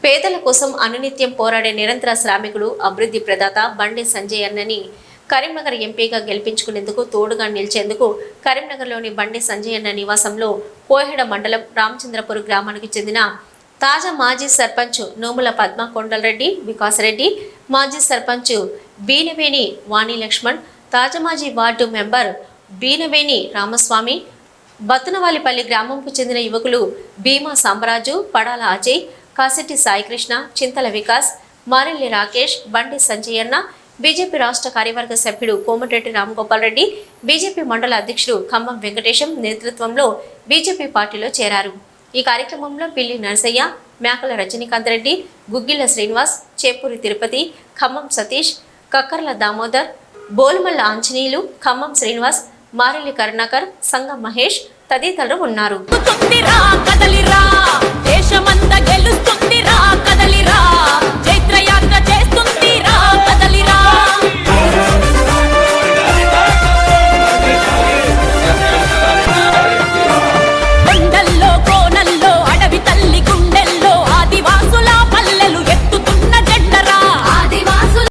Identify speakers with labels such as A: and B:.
A: పేదల కోసం అనునిత్యం పోరాడే నిరంతర శ్రామికుడు అభివృద్ధి ప్రదాత బండి సంజయ్ అన్నని కరీంనగర్ ఎంపీగా గెలిపించుకునేందుకు తోడుగా నిలిచేందుకు కరీంనగర్లోని బండి సంజయ్ అన్న నివాసంలో కోహెడ మండలం రామచంద్రపుర గ్రామానికి చెందిన తాజా మాజీ సర్పంచ్ నోముల పద్మ కొండలరెడ్డి వికాస్ రెడ్డి, మాజీ సర్పంచ్ బీనవేణి వాణి లక్ష్మణ్, తాజా మాజీ వార్డు మెంబర్ బీనవేణి రామస్వామి, బతునవాలిపల్లి గ్రామంకు చెందిన యువకులు భీమా సాంబరాజు, పడాల అజయ్, కాశెట్టి సాయికృష్ణ, చింతల వికాస్, మారెల్లి రాకేష్, బండి సంజయ్ అన్న, బీజేపీ రాష్ట్ర కార్యవర్గ సభ్యుడు కోమటిరెడ్డి రామగోపాల్ రెడ్డి, బీజేపీ మండల అధ్యక్షుడు ఖమ్మం వెంకటేశం నేతృత్వంలో బీజేపీ పార్టీలో చేరారు. ఈ కార్యక్రమంలో పిల్లి నరసయ్య, మేకల రజనీకాంత్ రెడ్డి, గుగ్గిళ్ల శ్రీనివాస్, చేపూరి తిరుపతి, ఖమ్మం సతీష్, కక్కర్ల దామోదర్, బోలుమల్ల ఆంజనేయులు, ఖమ్మం శ్రీనివాస్, మారెల్లి కరుణాకర్, సంగం మహేష్ తదితరులు ఉన్నారు.